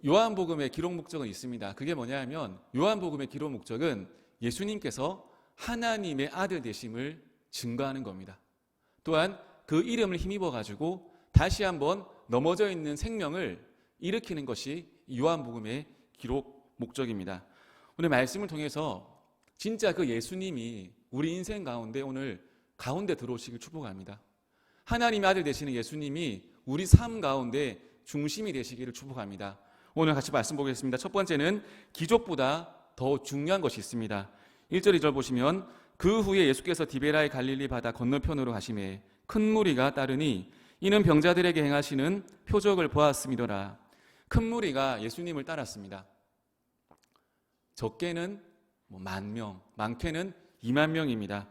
요한복음의 기록 목적은 있습니다. 그게 뭐냐면 요한복음의 기록 목적은 예수님께서 하나님의 아들 되심을 증거하는 겁니다. 또한 그 이름을 힘입어 가지고 다시 한번 넘어져 있는 생명을 일으키는 것이 요한복음의 기록 목적입니다. 오늘 말씀을 통해서 진짜 그 예수님이 우리 인생 가운데 오늘 가운데 들어오시길 축복합니다. 하나님의 아들 되시는 예수님이 우리 삶 가운데 중심이 되시기를 축복합니다. 오늘 같이 말씀 보겠습니다. 첫 번째는 기적보다 더 중요한 것이 있습니다. 1절 2절 보시면 그 후에 예수께서 디베라의 갈릴리 바다 건너편으로 가시매 큰 무리가 따르니 이는 병자들에게 행하시는 표적을 보았음이더라. 큰 무리가 예수님을 따랐습니다. 적게는 10,000명, 많게는 20,000명입니다.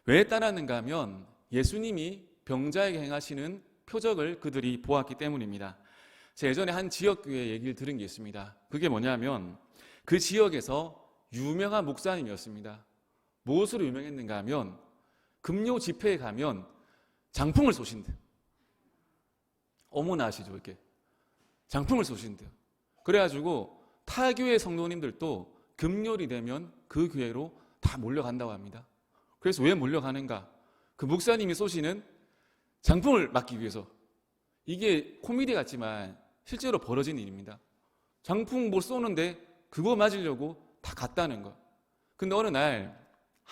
왜 따랐는가 하면 예수님이 병자에게 행하시는 표적을 그들이 보았기 때문입니다. 제가 예전에 한 지역교회 얘기를 들은 게 있습니다. 그게 뭐냐면 그 지역에서 유명한 목사님이었습니다. 무엇으로 유명했는가 하면 금요 집회에 가면 장풍을 쏘신대요. 어머나 아시죠? 이렇게 장풍을 쏘신대요. 그래가지고 타 교회 성도님들도 금요일이 되면 그 교회로 다 몰려간다고 합니다. 그래서 왜 몰려가는가? 그 목사님이 쏘시는 장풍을 막기 위해서. 이게 코미디 같지만 실제로 벌어진 일입니다. 장풍 뭐 쏘는데 그거 맞으려고 다 갔다는 거. 근데 어느 날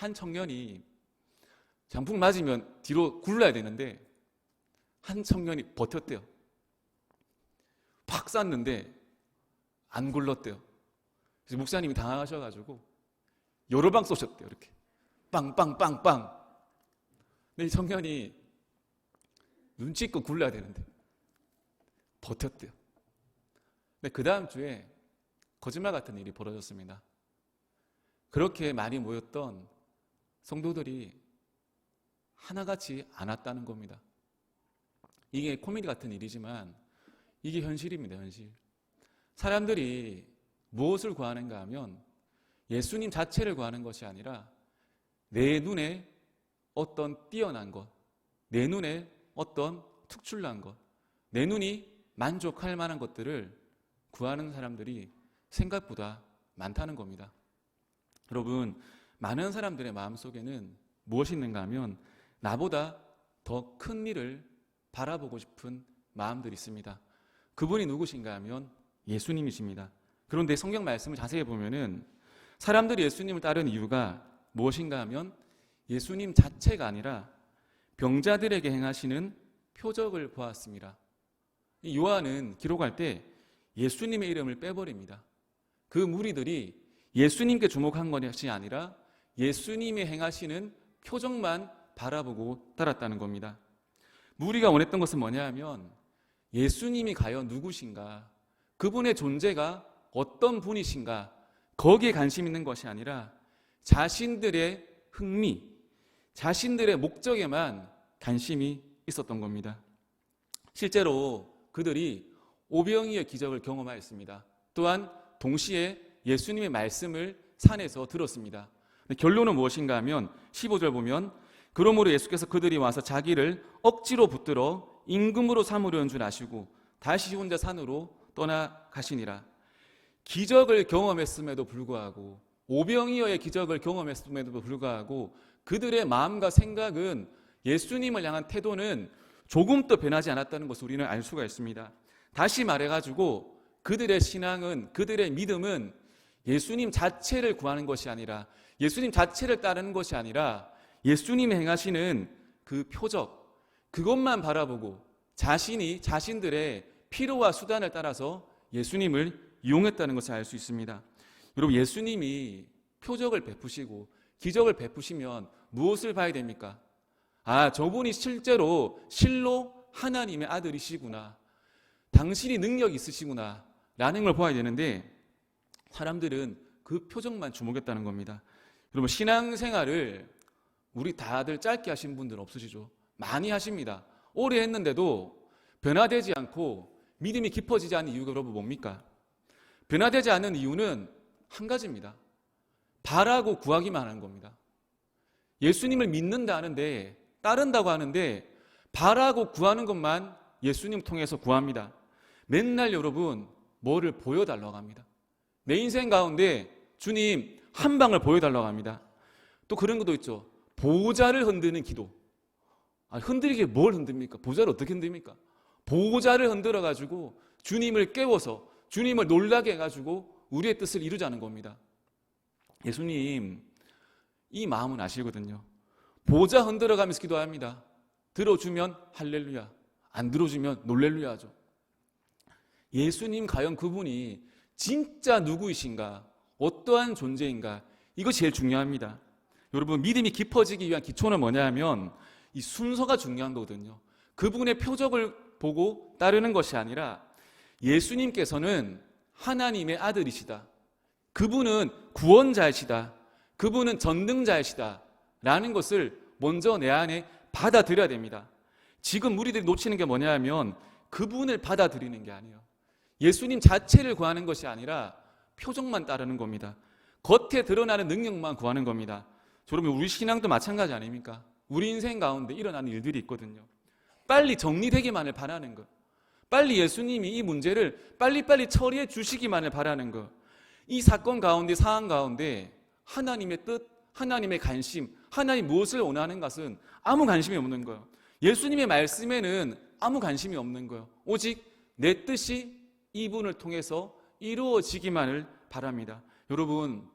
한 청년이 장풍 맞으면 뒤로 굴러야 되는데 한 청년이 버텼대요. 팍 쐈는데 안 굴렀대요. 그래서 목사님이 당황하셔가지고 여러 방 쏘셨대요. 이렇게 빵빵빵빵. 근데 이 청년이 눈치 있고 굴러야 되는데 버텼대요. 근데 그 다음 주에 거짓말 같은 일이 벌어졌습니다. 그렇게 많이 모였던 성도들이 하나같이 안 왔다는 겁니다. 이게 코미디 같은 일이지만 이게 현실입니다. 현실. 사람들이 무엇을 구하는가 하면 예수님 자체를 구하는 것이 아니라 내 눈에 어떤 뛰어난 것, 내 눈에 어떤 특출난 것, 내 눈이 만족할 만한 것들을 구하는 사람들이 생각보다 많다는 겁니다. 여러분, 많은 사람들의 마음속에는 무엇이 있는가 하면 나보다 더 큰 일을 바라보고 싶은 마음들이 있습니다. 그분이 누구신가 하면 예수님이십니다. 그런데 성경 말씀을 자세히 보면은 사람들이 예수님을 따르는 이유가 무엇인가 하면 예수님 자체가 아니라 병자들에게 행하시는 표적을 보았습니다. 이 요한은 기록할 때 예수님의 이름을 빼버립니다. 그 무리들이 예수님께 주목한 것이 아니라 예수님이 행하시는 표적만 바라보고 따랐다는 겁니다. 무리가 원했던 것은 뭐냐 하면 예수님이 과연 누구신가, 그분의 존재가 어떤 분이신가, 거기에 관심 있는 것이 아니라 자신들의 흥미, 자신들의 목적에만 관심이 있었던 겁니다. 실제로 그들이 오병이의 기적을 경험하였습니다. 또한 동시에 예수님의 말씀을 산에서 들었습니다. 결론은 무엇인가 하면 15절 보면 그러므로 예수께서 그들이 와서 자기를 억지로 붙들어 임금으로 삼으려는 줄 아시고 다시 혼자 산으로 떠나가시니라. 기적을 경험했음에도 불구하고, 오병이어의 기적을 경험했음에도 불구하고 그들의 마음과 생각은, 예수님을 향한 태도는 조금도 변하지 않았다는 것을 우리는 알 수가 있습니다. 다시 말해가지고 그들의 신앙은, 그들의 믿음은 예수님 자체를 구하는 것이 아니라, 예수님 자체를 따르는 것이 아니라 예수님이 행하시는 그 표적, 그것만 바라보고 자신이 자신들의 필요와 수단을 따라서 예수님을 이용했다는 것을 알 수 있습니다. 여러분, 예수님이 표적을 베푸시고 기적을 베푸시면 무엇을 봐야 됩니까? 아, 저분이 실제로 실로 하나님의 아들이시구나, 당신이 능력이 있으시구나 라는 걸 보아야 되는데, 사람들은 그 표정만 주목했다는 겁니다. 여러분, 신앙생활을 우리 다들 짧게 하신 분들은 없으시죠? 많이 하십니다. 오래 했는데도 변화되지 않고 믿음이 깊어지지 않는 이유가 여러분 뭡니까? 변화되지 않는 이유는 한 가지입니다. 바라고 구하기만 하는 겁니다. 예수님을 믿는다 하는데, 따른다고 하는데 바라고 구하는 것만 예수님 통해서 구합니다. 맨날 여러분 뭐를 보여달라고 합니다. 내 인생 가운데 주님 한 방을 보여달라고 합니다. 또 그런 것도 있죠. 보좌를 흔드는 기도. 흔들기에 뭘 흔듭니까? 보좌를 어떻게 흔듭니까? 보좌를 흔들어 가지고 주님을 깨워서 주님을 놀라게 해가지고 우리의 뜻을 이루자는 겁니다. 예수님 이 마음은 아시거든요. 보좌 흔들어 가면서 기도합니다. 들어주면 할렐루야, 안 들어주면 놀렐루야 하죠. 예수님 과연 그분이 진짜 누구이신가, 어떠한 존재인가, 이거 제일 중요합니다. 여러분, 믿음이 깊어지기 위한 기초는 뭐냐 하면 이 순서가 중요한 거거든요. 그분의 표적을 보고 따르는 것이 아니라 예수님께서는 하나님의 아들이시다, 그분은 구원자이시다, 그분은 전능자이시다 라는 것을 먼저 내 안에 받아들여야 됩니다. 지금 우리들이 놓치는 게 뭐냐 하면 그분을 받아들이는 게 아니에요. 예수님 자체를 구하는 것이 아니라 표적만 따르는 겁니다. 겉에 드러나는 능력만 구하는 겁니다. 여러분, 우리 신앙도 마찬가지 아닙니까? 우리 인생 가운데 일어나는 일들이 있거든요. 빨리 정리되기만을 바라는 것, 빨리 예수님이 이 문제를 빨리빨리 처리해 주시기만을 바라는 것, 이 사건 가운데, 상황 가운데 하나님의 뜻, 하나님의 관심, 하나님 무엇을 원하는 것은 아무 관심이 없는 거예요. 예수님의 말씀에는 아무 관심이 없는 거예요. 오직 내 뜻이 이분을 통해서 이루어지기만을 바랍니다. 여러분,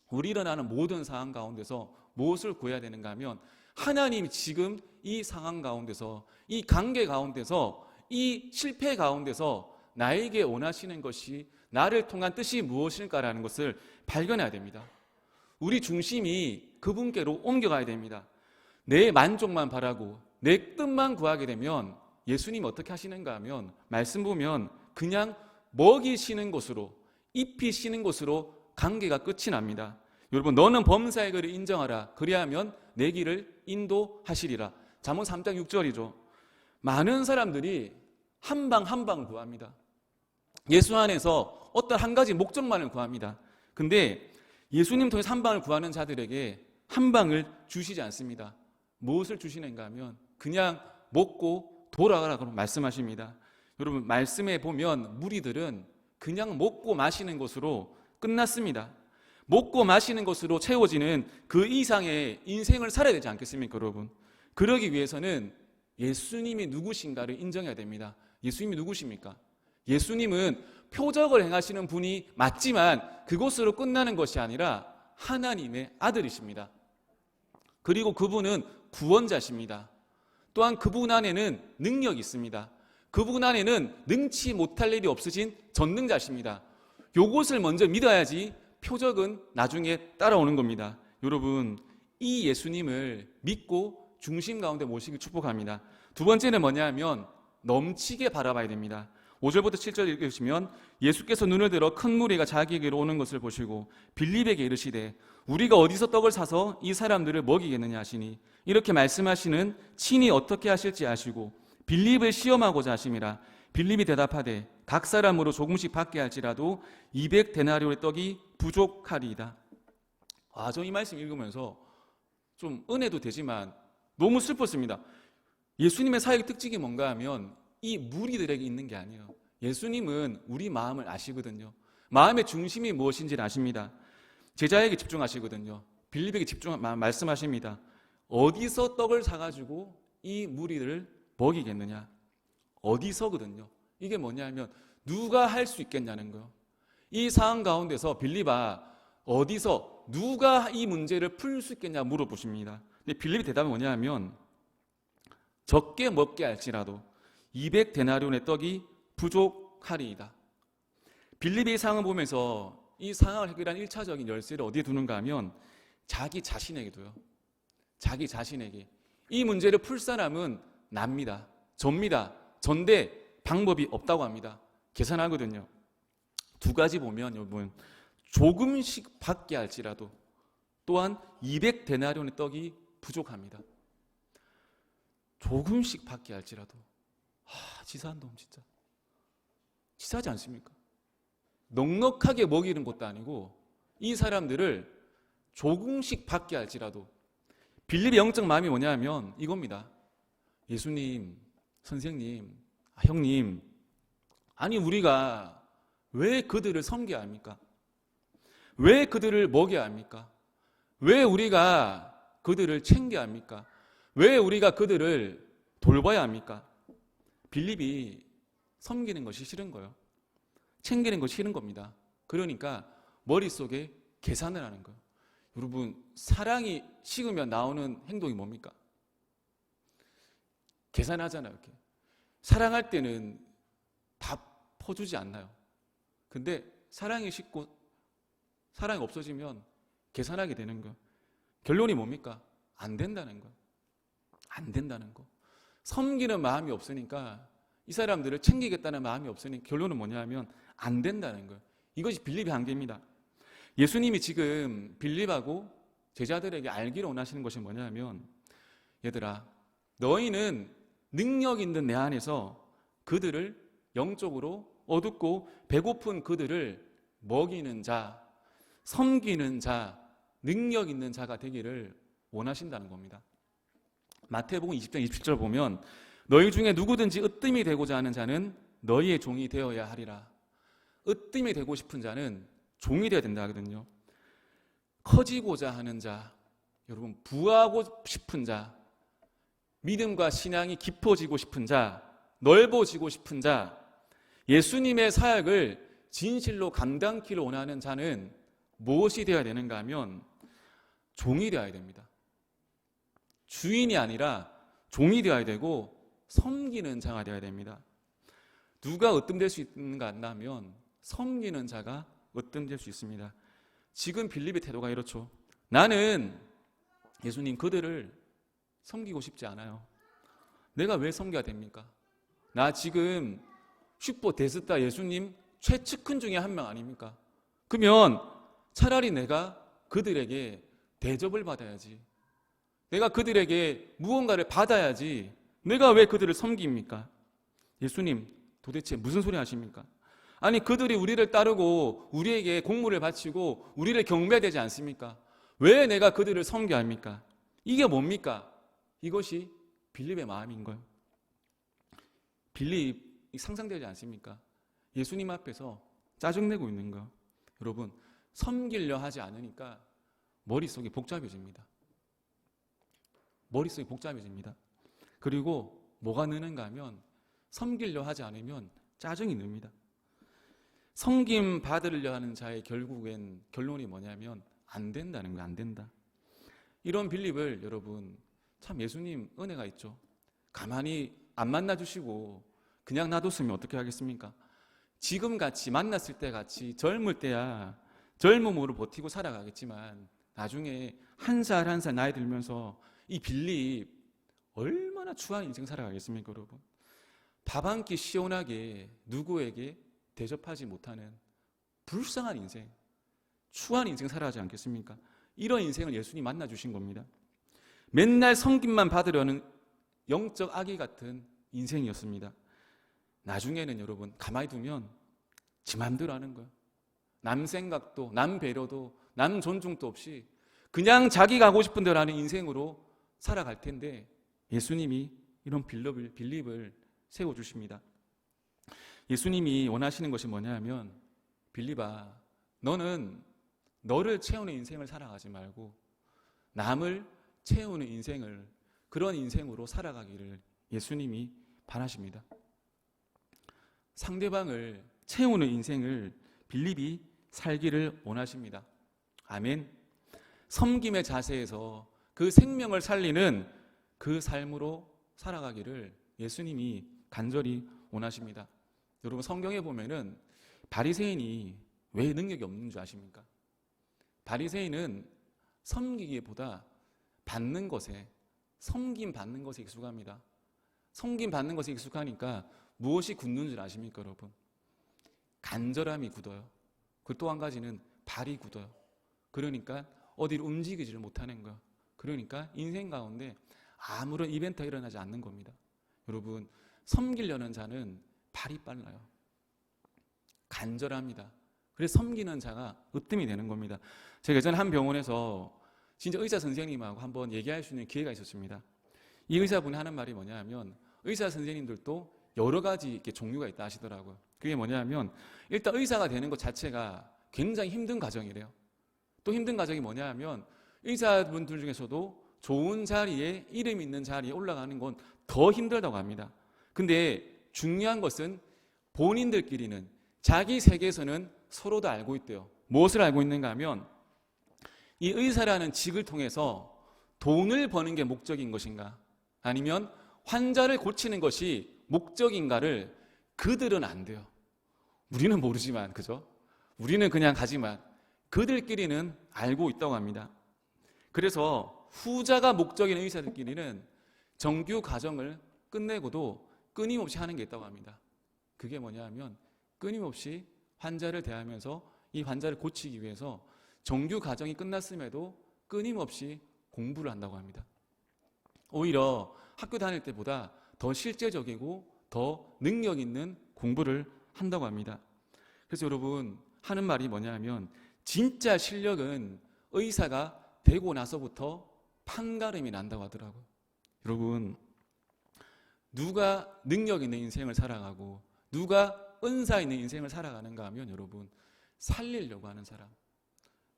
우리 일어나는 모든 상황 가운데서 무엇을 구해야 되는가 하면 하나님이 지금 이 상황 가운데서, 이 관계 가운데서, 이 실패 가운데서 나에게 원하시는 것이, 나를 통한 뜻이 무엇일까라는 것을 발견해야 됩니다. 우리 중심이 그분께로 옮겨가야 됩니다. 내 만족만 바라고 내 뜻만 구하게 되면 예수님이 어떻게 하시는가 하면 말씀 보면 그냥 먹이시는 곳으로, 입히시는 곳으로 관계가 끝이 납니다. 여러분, 너는 범사의 길을 인정하라, 그리하면 내 길을 인도하시리라. 잠언 3장 6절이죠. 많은 사람들이 한 방 한 방 구합니다. 예수 안에서 어떤 한 가지 목적만을 구합니다. 근데 예수님 통해서 한 방을 구하는 자들에게 한 방을 주시지 않습니다. 무엇을 주시는가 하면 그냥 먹고 돌아가라고 말씀하십니다. 여러분, 말씀에 보면 무리들은 그냥 먹고 마시는 것으로 끝났습니다. 먹고 마시는 것으로 채워지는 그 이상의 인생을 살아야 되지 않겠습니까, 여러분? 그러기 위해서는 예수님이 누구신가를 인정해야 됩니다. 예수님이 누구십니까? 예수님은 표적을 행하시는 분이 맞지만 그것으로 끝나는 것이 아니라 하나님의 아들이십니다. 그리고 그분은 구원자십니다. 또한 그분 안에는 능력이 있습니다. 그분 안에는 능치 못할 일이 없으신 전능자십니다. 요것을 먼저 믿어야지 표적은 나중에 따라오는 겁니다. 여러분, 이 예수님을 믿고 중심 가운데 모시길 축복합니다. 두 번째는 뭐냐 하면 넘치게 바라봐야 됩니다. 5절부터 7절 읽으시면 예수께서 눈을 들어 큰 무리가 자기에게로 오는 것을 보시고 빌립에게 이르시되 우리가 어디서 떡을 사서 이 사람들을 먹이겠느냐 하시니 이렇게 말씀하시는 친히 어떻게 하실지 아시고 빌립을 시험하고자 하심이라. 빌립이 대답하되 각 사람으로 조금씩 받게 할지라도 200데나리온의 떡이 부족하리이다. 저 이 말씀 읽으면서 좀 은혜도 되지만 너무 슬펐습니다. 예수님의 사역의 특징이 뭔가 하면 이 무리들에게 있는 게 아니에요. 예수님은 우리 마음을 아시거든요. 마음의 중심이 무엇인지를 아십니다. 제자에게 집중하시거든요. 빌립에게 말씀하십니다. 어디서 떡을 사가지고 이 무리들을 먹이겠느냐? 어디서거든요. 이게 뭐냐면 누가 할 수 있겠냐는 거예요. 이 상황 가운데서 빌립아, 어디서 누가 이 문제를 풀 수 있겠냐 물어보십니다. 근데 빌립의 대답은 뭐냐면 적게 먹게 할지라도 200데나리온의 떡이 부족하리이다. 빌립이 이 상황을 보면서 이 상황을 해결한 1차적인 열쇠를 어디에 두는가 하면 자기 자신에게도요. 자기 자신에게. 이 문제를 풀 사람은 납니다. 접니다. 전대 방법이 없다고 합니다. 계산하거든요. 두 가지 보면 여러분, 조금씩 받게 할지라도 또한 200데나리온의 떡이 부족합니다. 조금씩 받게 할지라도. 치사한 놈 진짜. 치사하지 않습니까? 넉넉하게 먹이는 것도 아니고 이 사람들을 조금씩 받게 할지라도. 빌립의 영적 마음이 뭐냐면 이겁니다. 예수님, 선생님, 형님, 아니 우리가 왜 그들을 섬겨야 합니까? 왜 그들을 먹여야 합니까? 왜 우리가 그들을 챙겨야 합니까? 왜 우리가 그들을 돌봐야 합니까? 빌립이 섬기는 것이 싫은 거예요. 챙기는 것이 싫은 겁니다. 그러니까 머릿속에 계산을 하는 거예요. 여러분, 사랑이 식으면 나오는 행동이 뭡니까? 계산하잖아요. 이렇게. 사랑할 때는 밥 퍼주지 않나요? 근데 사랑이 식고 사랑이 없어지면 계산하게 되는 거예요. 결론이 뭡니까? 안 된다는 거예요. 안 된다는 거. 섬기는 마음이 없으니까, 이 사람들을 챙기겠다는 마음이 없으니 결론은 뭐냐면 안 된다는 거예요. 이것이 빌립의 한계입니다. 예수님이 지금 빌립하고 제자들에게 알기를 원하시는 것이 뭐냐면, 얘들아, 너희는 능력 있는 내 안에서 그들을 영적으로 어둡고 배고픈 그들을 먹이는 자, 섬기는 자, 능력 있는 자가 되기를 원하신다는 겁니다. 마태복음 20장 27절 보면 너희 중에 누구든지 으뜸이 되고자 하는 자는 너희의 종이 되어야 하리라. 으뜸이 되고 싶은 자는 종이 되어야 된다 하거든요. 커지고자 하는 자, 여러분 부하고 싶은 자, 믿음과 신앙이 깊어지고 싶은 자, 넓어지고 싶은 자, 예수님의 사역을 진실로 감당키를 원하는 자는 무엇이 되어야 되는가 하면 종이 되어야 됩니다. 주인이 아니라 종이 되어야 되고 섬기는 자가 되어야 됩니다. 누가 으뜸될 수 있는가 하면 섬기는 자가 으뜸될 수 있습니다. 지금 빌립의 태도가 이렇죠. 나는 예수님 그들을 섬기고 싶지 않아요. 내가 왜 섬겨야 됩니까? 나 지금 슈퍼 대스타 예수님 최측근 중에 한 명 아닙니까? 그러면 차라리 내가 그들에게 대접을 받아야지. 내가 그들에게 무언가를 받아야지. 내가 왜 그들을 섬깁니까? 예수님 도대체 무슨 소리 하십니까? 아니 그들이 우리를 따르고 우리에게 공물을 바치고 우리를 경배해야 되지 않습니까? 왜 내가 그들을 섬겨야 합니까? 이게 뭡니까? 이것이 빌립의 마음인 거예요. 빌립 상상되지 않습니까? 예수님 앞에서 짜증내고 있는 거예요. 여러분 섬기려 하지 않으니까 머릿속이 복잡해집니다. 머릿속이 복잡해집니다. 그리고 뭐가 느는가 하면 섬기려 하지 않으면 짜증이 늡니다. 섬김 받으려 하는 자의 결국엔 결론이 뭐냐면 안 된다는 거예요. 안 된다. 이런 빌립을 여러분 참 예수님 은혜가 있죠. 가만히 안 만나주시고 그냥 놔뒀으면 어떻게 하겠습니까? 지금같이 만났을 때 같이 젊을 때야 젊음으로 버티고 살아가겠지만 나중에 한 살 한 살 나이 들면서 이 빌립 얼마나 추한 인생 살아가겠습니까 여러분? 밥 한 끼 시원하게 누구에게 대접하지 못하는 불쌍한 인생, 추한 인생 살아가지 않겠습니까? 이런 인생을 예수님 만나주신 겁니다. 맨날 섬김만 받으려는 영적 아기 같은 인생이었습니다. 나중에는 여러분 가만히 두면 지 맘대로 하는 거예요. 남 생각도 남 배려도 남 존중도 없이 그냥 자기가 하고 싶은 대로 하는 인생으로 살아갈 텐데 예수님이 이런 빌립을 세워주십니다. 예수님이 원하시는 것이 뭐냐면 빌립아 너는 너를 채우는 인생을 살아가지 말고 남을 채우는 인생을 그런 인생으로 살아가기를 예수님이 바라십니다. 상대방을 채우는 인생을 빌립이 살기를 원하십니다. 아멘. 섬김의 자세에서 그 생명을 살리는 그 삶으로 살아가기를 예수님이 간절히 원하십니다. 여러분 성경에 보면은 바리새인이 왜 능력이 없는 줄 아십니까? 바리새인은 섬기기보다 받는 것에 섬김 받는 것에 익숙합니다. 섬김 받는 것에 익숙하니까 무엇이 굳는 줄 아십니까 여러분? 간절함이 굳어요. 그 또 한 가지는 발이 굳어요. 그러니까 어디로 움직이지를 못하는 거예요. 그러니까 인생 가운데 아무런 이벤트가 일어나지 않는 겁니다. 여러분 섬기려는 자는 발이 빨라요. 간절합니다. 그래서 섬기는 자가 으뜸이 되는 겁니다. 제가 예전에 한 병원에서 진짜 의사 선생님하고 한번 얘기할 수 있는 기회가 있었습니다. 이 의사분이 하는 말이 뭐냐면 의사 선생님들도 여러 가지 이렇게 종류가 있다 하시더라고요. 그게 뭐냐면 일단 의사가 되는 것 자체가 굉장히 힘든 과정이래요. 또 힘든 과정이 뭐냐 하면 의사분들 중에서도 좋은 자리에, 이름 있는 자리에 올라가는 건 더 힘들다고 합니다. 근데 중요한 것은 본인들끼리는, 자기 세계에서는 서로 다 알고 있대요. 무엇을 알고 있는가 하면 이 의사라는 직을 통해서 돈을 버는 게 목적인 것인가, 아니면 환자를 고치는 것이 목적인가를 그들은 안 돼요. 우리는 모르지만, 그죠? 우리는 그냥 가지만 그들끼리는 알고 있다고 합니다. 그래서 후자가 목적인 의사들끼리는 정규 과정을 끝내고도 끊임없이 하는 게 있다고 합니다. 그게 뭐냐 하면 끊임없이 환자를 대하면서 이 환자를 고치기 위해서 정규 과정이 끝났음에도 끊임없이 공부를 한다고 합니다. 오히려 학교 다닐 때보다 더 실제적이고 더 능력 있는 공부를 한다고 합니다. 그래서 여러분, 하는 말이 뭐냐 하면 진짜 실력은 의사가 되고 나서부터 판가름이 난다고 하더라고요. 여러분, 누가 능력 있는 인생을 살아가고 누가 은사 있는 인생을 살아가는가 하면 여러분, 살리려고 하는 사람,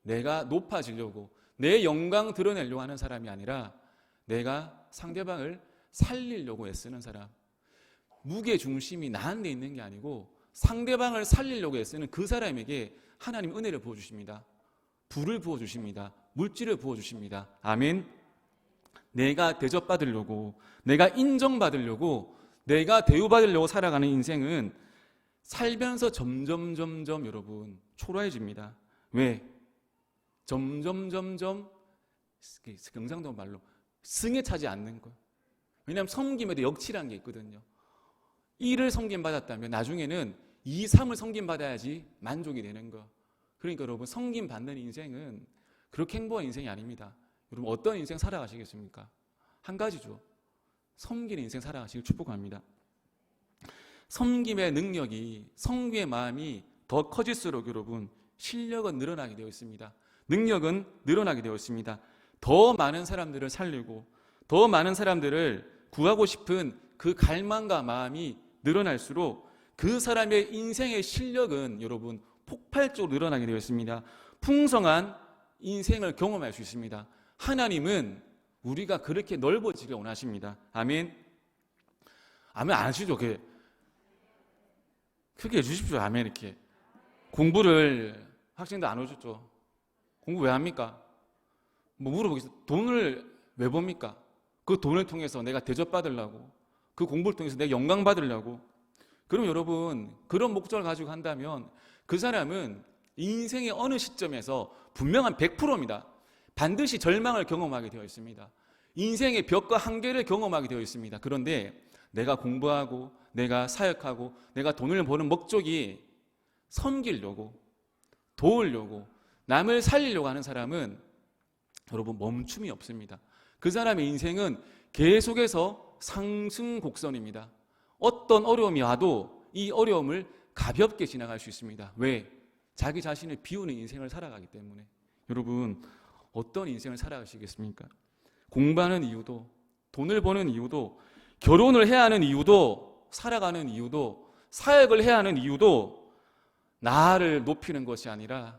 내가 높아지려고 내 영광 드러내려고 하는 사람이 아니라 내가 상대방을 살리려고 애쓰는 사람, 무게중심이 나한테 있는 게 아니고 상대방을 살리려고 애쓰는 그 사람에게 하나님 은혜를 부어주십니다. 불을 부어주십니다. 물질을 부어주십니다. 아멘. 내가 대접받으려고, 내가 인정받으려고, 내가 대우받으려고 살아가는 인생은 살면서 점점 여러분 초라해집니다. 왜? 점점 경상도 말로 승에 차지 않는 거예요. 왜냐하면 섬김에도 역치라는 게 있거든요. 1을 섬김받았다면 나중에는 2, 3을 섬김받아야지 만족이 되는 거. 그러니까 여러분, 섬김받는 인생은 그렇게 행복한 인생이 아닙니다. 여러분, 어떤 인생 살아가시겠습니까? 한 가지죠. 섬기는 인생 살아가시길 축복합니다. 섬김의 능력이, 섬김의 마음이 더 커질수록 여러분, 실력은 늘어나게 되어 있습니다. 능력은 늘어나게 되어 있습니다. 더 많은 사람들을 살리고 더 많은 사람들을 구하고 싶은 그 갈망과 마음이 늘어날수록 그 사람의 인생의 실력은 여러분 폭발적으로 늘어나게 되어 있습니다. 풍성한 인생을 경험할 수 있습니다. 하나님은 우리가 그렇게 넓어지길 원하십니다. 아멘. 아멘 안 하시죠? 크게 해주십시오. 아멘. 이렇게 공부를 학생들 안 오셨죠? 공부 왜 합니까? 뭐 물어보겠어요. 돈을 왜 법니까? 그 돈을 통해서 내가 대접받으려고, 그 공부를 통해서 내가 영광 받으려고. 그럼 여러분, 그런 목적을 가지고 한다면 그 사람은 인생의 어느 시점에서 분명한 100%입니다. 반드시 절망을 경험하게 되어 있습니다. 인생의 벽과 한계를 경험하게 되어 있습니다. 그런데 내가 공부하고 내가 사역하고 내가 돈을 버는 목적이 섬기려고, 도우려고, 남을 살리려고 하는 사람은 여러분 멈춤이 없습니다. 그 사람의 인생은 계속해서 상승 곡선입니다. 어떤 어려움이 와도 이 어려움을 가볍게 지나갈 수 있습니다. 왜? 자기 자신을 비우는 인생을 살아가기 때문에. 여러분, 어떤 인생을 살아가시겠습니까? 공부하는 이유도, 돈을 버는 이유도, 결혼을 해야 하는 이유도, 살아가는 이유도, 사역을 해야 하는 이유도 나를 높이는 것이 아니라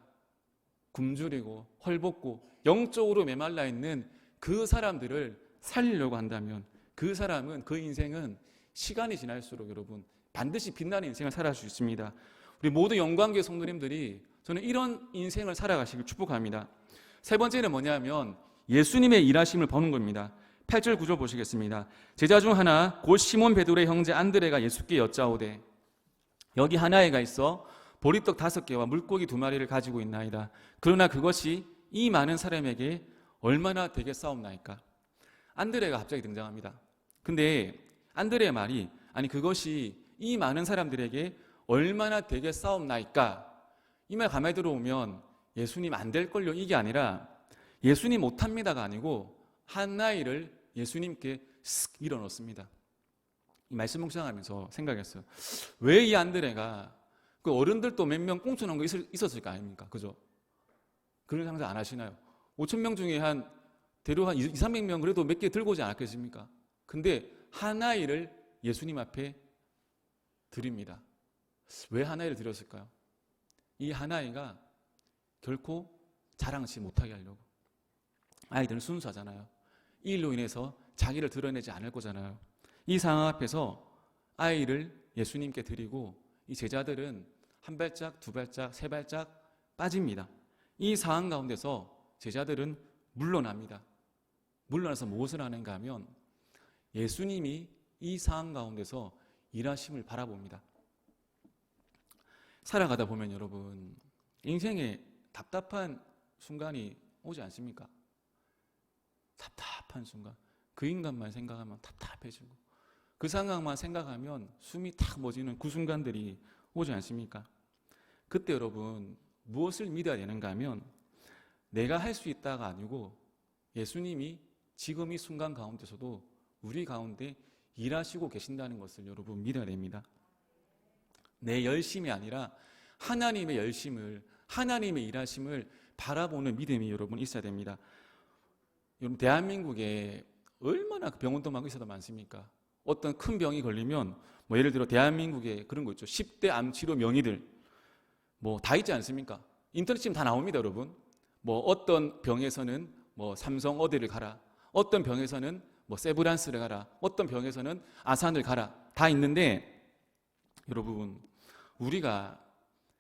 굶주리고 헐벗고 영적으로 메말라 있는 그 사람들을 살리려고 한다면 그 사람은, 그 인생은 시간이 지날수록 여러분 반드시 빛나는 인생을 살아갈 수 있습니다. 우리 모두 영광교회 성도님들이 저는 이런 인생을 살아가시길 축복합니다. 세 번째는 뭐냐면 예수님의 일하심을 보는 겁니다. 8절 9절 보시겠습니다. 제자 중 하나 곧 시몬 베드로의 형제 안드레가 예수께 여짜오되 여기 하나에가 있어 보리떡 5개와 물고기 2마리를 가지고 있나이다. 그러나 그것이 이 많은 사람에게 얼마나 되겠사옵나이까. 안드레가 갑자기 등장합니다. 근데 안드레의 말이, 아니 그것이 이 많은 사람들에게 얼마나 되겠사옵나이까, 이 말 가만히 들어오면 예수님 안 될걸요 이게 아니라 예수님 못합니다가 아니고 한 나이를 예수님께 쓱 일어넣습니다. 이 말씀 묵상하면서 생각했어요. 왜 이 안드레가, 그 어른들도 몇 명 꽁쳐놓은 거 있었을 거 아닙니까? 그죠? 그런 상상 안 하시나요? 5,000명 중에 대략 한 200~300명 그래도 몇 개 들고 오지 않았겠습니까? 근데 한 아이를 예수님 앞에 드립니다. 왜 한 아이를 드렸을까요? 이 한 아이가 결코 자랑치 못하게 하려고. 아이들은 순수하잖아요. 이 일로 인해서 자기를 드러내지 않을 거잖아요. 이 상황 앞에서 아이를 예수님께 드리고 이 제자들은 한 발짝, 두 발짝, 세 발짝 빠집니다. 이 상황 가운데서 제자들은 물러납니다. 물러나서 무엇을 하는가 하면 예수님이 이 상황 가운데서 일하심을 바라봅니다. 살아가다 보면 여러분 인생에 답답한 순간이 오지 않습니까? 답답한 순간. 그 인간만 생각하면 답답해지고 그 상황만 생각하면 숨이 탁 멎는 그 순간들이 오지 않습니까? 그때 여러분 무엇을 믿어야 되는가 하면 내가 할 수 있다가 아니고 예수님이 지금 이 순간 가운데서도 우리 가운데 일하시고 계신다는 것을 여러분 믿어야 됩니다. 내 열심이 아니라 하나님의 열심을, 하나님의 일하심을 바라보는 믿음이 여러분 있어야 됩니다. 여러분 대한민국에 얼마나 병원도 많고 있어도 많습니까? 어떤 큰 병이 걸리면 뭐 예를 들어 대한민국에 그런 거 있죠. 10대 암치료 명의들 뭐 다 있지 않습니까? 인터넷 지금 다 나옵니다, 여러분. 뭐 어떤 병에서는 뭐 삼성 어디를 가라, 어떤 병에서는 뭐 세브란스를 가라, 어떤 병에서는 아산을 가라, 다 있는데 여러분 우리가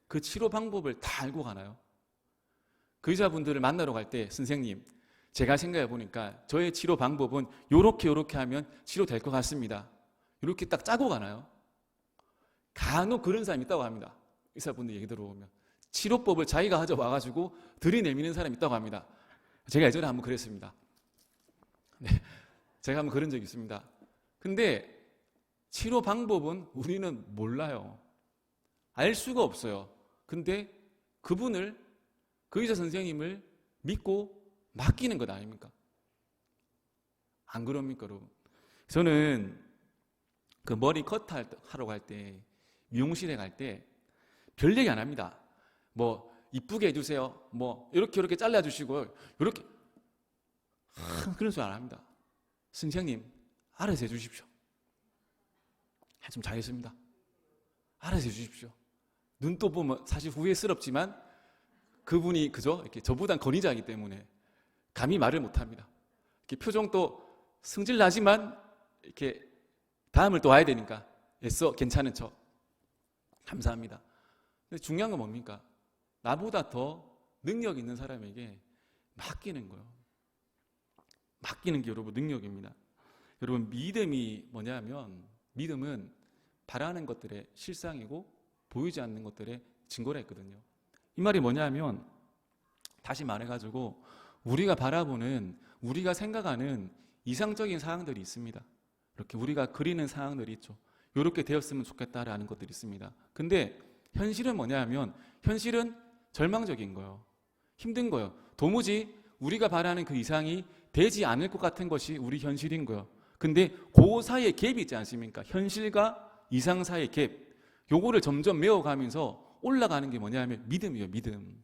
그 치료 방법을 다 알고 가나요? 그 의사분들을 만나러 갈 때 선생님 제가 생각해 보니까 저의 치료 방법은 요렇게 하면 치료될 것 같습니다. 이렇게 딱 짜고 가나요? 간혹 그런 사람이 있다고 합니다. 의사분들 얘기 들어보면 치료법을 자기가 가져와가지고 들이내미는 사람이 있다고 합니다. 제가 예전에 한번 그랬습니다. 네, 제가 한번 그런 적이 있습니다. 근데 치료 방법은 우리는 몰라요. 알 수가 없어요. 근데 그분을, 그 의사 선생님을 믿고 맡기는 것 아닙니까? 안 그럽니까, 여러분? 저는 그 머리 커트하러 갈 때, 미용실에 갈 때 별 얘기 안 합니다. 뭐 이쁘게 해주세요. 뭐 이렇게 잘라주시고 이렇게 그런 소리 안 합니다. 선생님 알아서 해주십시오. 좀 잘했습니다. 알아서 해주십시오. 눈도 보면 사실 후회스럽지만 그분이 그죠? 이렇게 저보단 권위자이기 때문에 감히 말을 못합니다. 이렇게 표정도 승질나지만 이렇게 다음을 또 와야 되니까 애써 괜찮은 척 감사합니다. 근데 중요한 건 뭡니까? 나보다 더 능력 있는 사람에게 맡기는 거예요. 맡기는 게 여러분 능력입니다. 여러분 믿음이 뭐냐면 믿음은 바라는 것들의 실상이고 보이지 않는 것들의 증거라 했거든요. 이 말이 뭐냐면 다시 말해가지고 우리가 바라보는, 우리가 생각하는 이상적인 상황들이 있습니다. 이렇게 우리가 그리는 상황들이 있죠. 이렇게 되었으면 좋겠다라는 것들이 있습니다. 근데 현실은 뭐냐면 현실은 절망적인 거예요. 힘든 거예요. 도무지 우리가 바라는 그 이상이 되지 않을 것 같은 것이 우리 현실인 거예요. 근데 그 사이에 갭이 있지 않습니까? 현실과 이상 사이의 갭. 요거를 점점 메워가면서 올라가는 게 뭐냐면 믿음이에요. 믿음.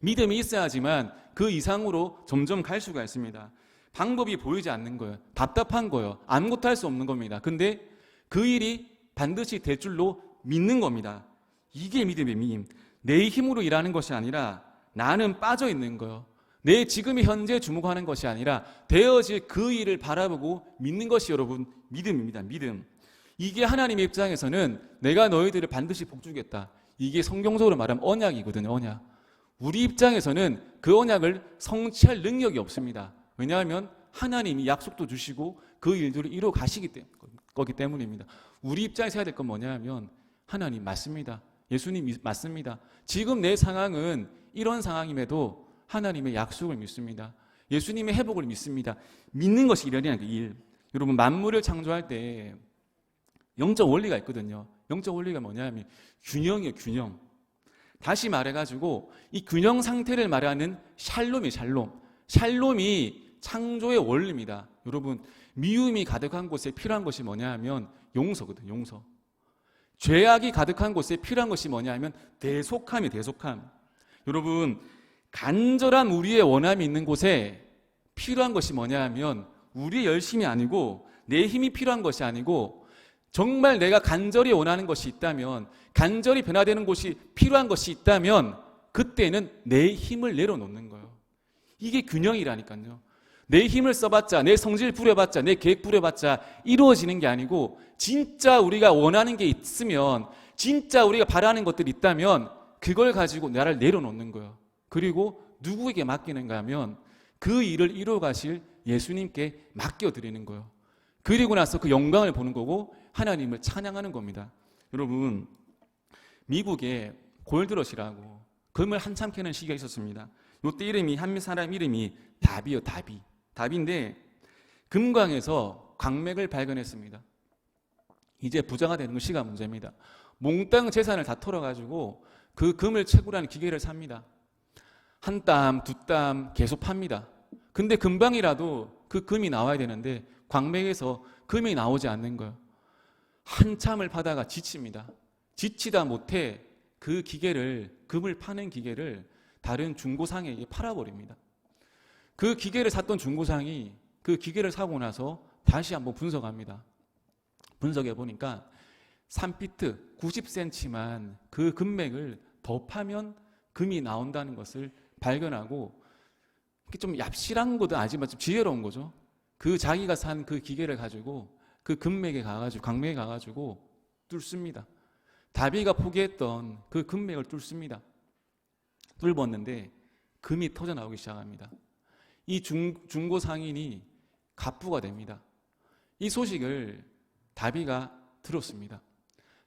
믿음이 있어야지만 그 이상으로 점점 갈 수가 있습니다. 방법이 보이지 않는 거예요. 답답한 거예요. 아무것도 할 수 없는 겁니다. 근데 그 일이 반드시 될 줄로 믿는 겁니다. 이게 믿음의 믿음. 내 힘으로 일하는 것이 아니라 나는 빠져 있는 거예요. 내 지금의 현재 주목하는 것이 아니라 되어질 그 일을 바라보고 믿는 것이 여러분 믿음입니다. 믿음. 이게 하나님의 입장에서는 내가 너희들을 반드시 복주겠다. 이게 성경적으로 말하면 언약이거든요. 언약. 우리 입장에서는 그 언약을 성취할 능력이 없습니다. 왜냐하면 하나님이 약속도 주시고 그 일들을 이루어 가시기 거기 때문입니다. 우리 입장에서 해야 될 건 뭐냐면 하나님 맞습니다. 예수님 맞습니다. 지금 내 상황은 이런 상황임에도 하나님의 약속을 믿습니다. 예수님의 회복을 믿습니다. 믿는 것이 일이라는 그 일. 여러분 만물을 창조할 때 영적 원리가 있거든요. 영적 원리가 뭐냐면 균형이에요. 균형. 다시 말해가지고 이 균형 상태를 말하는 샬롬이 샬롬. 샬롬이 창조의 원리입니다. 여러분 미움이 가득한 곳에 필요한 것이 뭐냐 하면 용서거든요. 용서. 죄악이 가득한 곳에 필요한 것이 뭐냐 하면 대속함이 대속함. 여러분 간절한 우리의 원함이 있는 곳에 필요한 것이 뭐냐 하면 우리의 열심이 아니고 내 힘이 필요한 것이 아니고 정말 내가 간절히 원하는 것이 있다면, 간절히 변화되는 곳이 필요한 것이 있다면 그때는 내 힘을 내려놓는 거예요. 이게 균형이라니까요. 내 힘을 써봤자, 내 성질 부려봤자, 내 계획 부려봤자 이루어지는 게 아니고, 진짜 우리가 원하는 게 있으면, 진짜 우리가 바라는 것들이 있다면 그걸 가지고 나를 내려놓는 거예요. 그리고 누구에게 맡기는가 하면 그 일을 이루어 가실 예수님께 맡겨드리는 거예요. 그리고 나서 그 영광을 보는 거고 하나님을 찬양하는 겁니다. 여러분, 미국에 골드러시라고 금을 한참 캐는 시기가 있었습니다. 이때 이름이, 한 사람 이름이 다비요, 다비. 다비인데 금광에서 광맥을 발견했습니다. 이제 부자가 되는 시가 문제입니다. 몽땅 재산을 다 털어가지고 그 금을 채굴하는 기계를 삽니다. 한 땀, 두 땀 계속 팝니다. 근데 금방이라도 그 금이 나와야 되는데 광맥에서 금이 나오지 않는 거예요. 한참을 파다가 지칩니다. 지치다 못해 그 기계를, 금을 파는 기계를 다른 중고상에게 팔아버립니다. 그 기계를 샀던 중고상이 그 기계를 사고 나서 다시 한번 분석합니다. 분석해 보니까 3피트 90cm만 그 금맥을 더 파면 금이 나온다는 것을 발견하고, 좀 얍실한 것도 아니지만 좀 지혜로운 거죠. 그 자기가 산 그 기계를 가지고 그 금맥에 가가지고, 광맥에 가가지고 뚫습니다. 다비가 포기했던 그 금맥을 뚫습니다. 뚫었는데 금이 터져 나오기 시작합니다. 이 중고 상인이 갑부가 됩니다. 이 소식을 다비가 들었습니다.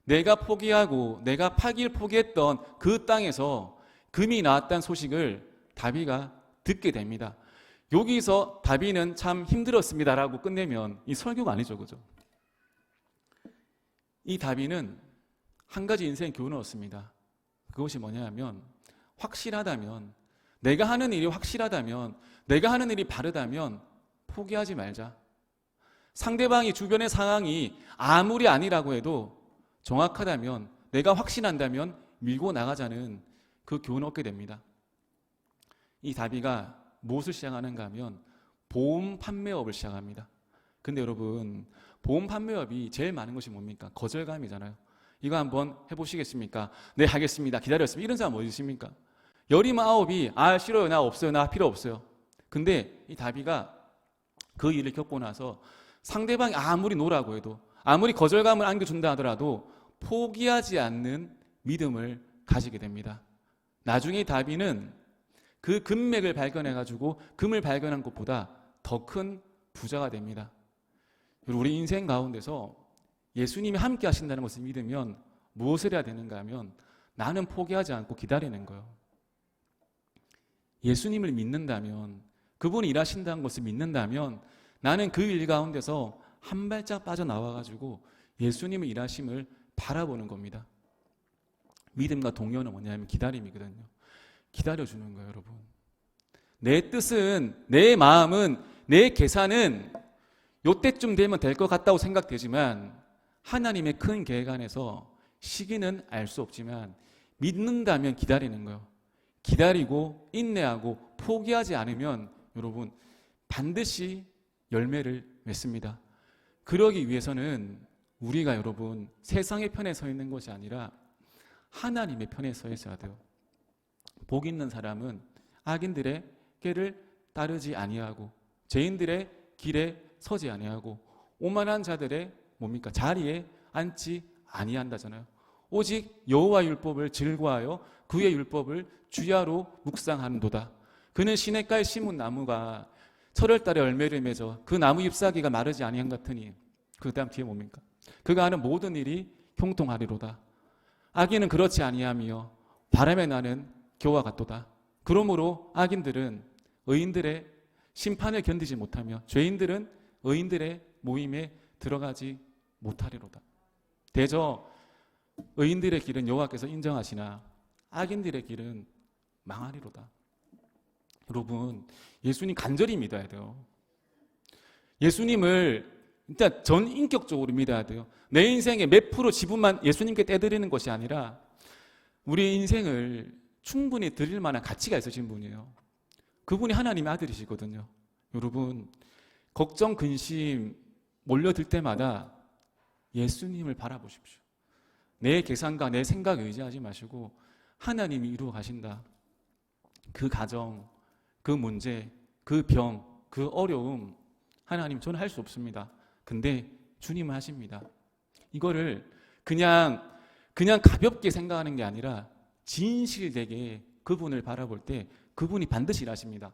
내가 포기하고 내가 파기를 포기했던 그 땅에서 금이 나왔다는 소식을 다비가 듣게 됩니다. 여기서 다비는 참 힘들었습니다라고 끝내면 이 설교가 아니죠, 그죠? 이 다비는 한 가지 인생 교훈을 얻습니다. 그것이 뭐냐면, 확실하다면, 내가 하는 일이 확실하다면, 내가 하는 일이 바르다면 포기하지 말자. 상대방이, 주변의 상황이 아무리 아니라고 해도 정확하다면, 내가 확신한다면 밀고 나가자는 그 교훈을 얻게 됩니다. 이 다비가 무엇을 시작하는가 하면 보험 판매업을 시작합니다. 근데 여러분, 보험 판매업이 제일 많은 것이 뭡니까? 거절감이잖아요. 이거 한번 해보시겠습니까? 네, 하겠습니다. 기다렸습니다. 이런 사람 어디 있습니까? 열이면 아홉이, 싫어요, 나 없어요, 나 필요 없어요. 근데 이 다비가 그 일을 겪고 나서 상대방이 아무리 노라고 해도, 아무리 거절감을 안겨준다 하더라도 포기하지 않는 믿음을 가지게 됩니다. 나중에 다비는 그 금맥을 발견해가지고 금을 발견한 것보다 더 큰 부자가 됩니다. 우리 인생 가운데서 예수님이 함께 하신다는 것을 믿으면 무엇을 해야 되는가 하면 나는 포기하지 않고 기다리는 거예요. 예수님을 믿는다면, 그분이 일하신다는 것을 믿는다면 나는 그 일 가운데서 한 발짝 빠져나와가지고 예수님의 일하심을 바라보는 겁니다. 믿음과 동료는 뭐냐면 기다림이거든요. 기다려주는 거예요, 여러분. 내 뜻은, 내 마음은, 내 계산은 요때쯤 되면 될 것 같다고 생각되지만 하나님의 큰 계획 안에서 시기는 알 수 없지만 믿는다면 기다리는 거예요. 기다리고 인내하고 포기하지 않으면 여러분 반드시 열매를 맺습니다. 그러기 위해서는 우리가 여러분 세상의 편에 서 있는 것이 아니라 하나님의 편에 서 있어야 돼요. 복 있는 사람은 악인들의 꾀를 따르지 아니하고 죄인들의 길에 서지 아니하고 오만한 자들의 뭡니까? 자리에 앉지 아니한다잖아요. 오직 여호와 율법을 즐거워하여 그의 율법을 주야로 묵상하는도다. 그는 시냇가에 심은 나무가 철월달에 열매를 맺어 그 나무 잎사귀가 마르지 아니한 같으니, 그 다음 뒤에 뭡니까? 그가 하는 모든 일이 형통하리로다. 악인은 그렇지 아니하며 바람에 나는 겨와 같도다. 그러므로 악인들은 의인들의 심판을 견디지 못하며 죄인들은 의인들의 모임에 들어가지 못하리로다. 대저 의인들의 길은 여호와께서 인정하시나 악인들의 길은 망하리로다. 여러분, 예수님 간절히 믿어야 돼요. 예수님을 진짜 전인격적으로 믿어야 돼요. 내 인생의 몇 프로 지분만 예수님께 떼드리는 것이 아니라 우리 인생을 충분히 드릴 만한 가치가 있으신 분이에요. 그분이 하나님의 아들이시거든요. 여러분, 걱정, 근심 몰려들 때마다 예수님을 바라보십시오. 내 계산과 내 생각에 의지하지 마시고 하나님이 이루어 가신다. 그 가정, 그 문제, 그 병, 그 어려움, 하나님 저는 할 수 없습니다. 근데 주님은 하십니다. 이거를 그냥 가볍게 생각하는 게 아니라 진실되게 그분을 바라볼 때 그분이 반드시 일하십니다.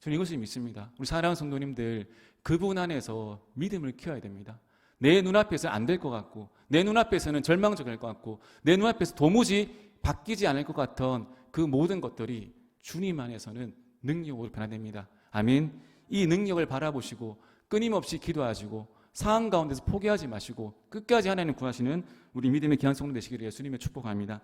저는 이것을 믿습니다. 우리 사랑하는 성도님들, 그분 안에서 믿음을 키워야 됩니다. 내 눈앞에서 안 될 것 같고, 내 눈앞에서는 절망적일 것 같고, 내 눈앞에서 도무지 바뀌지 않을 것 같은 그 모든 것들이 주님 안에서는 능력으로 변화됩니다. 아멘. 이 능력을 바라보시고 끊임없이 기도하시고 상황 가운데서 포기하지 마시고 끝까지 하나님 구하시는 우리 믿음의 귀한 성도 되시기를 예수님의 축복합니다.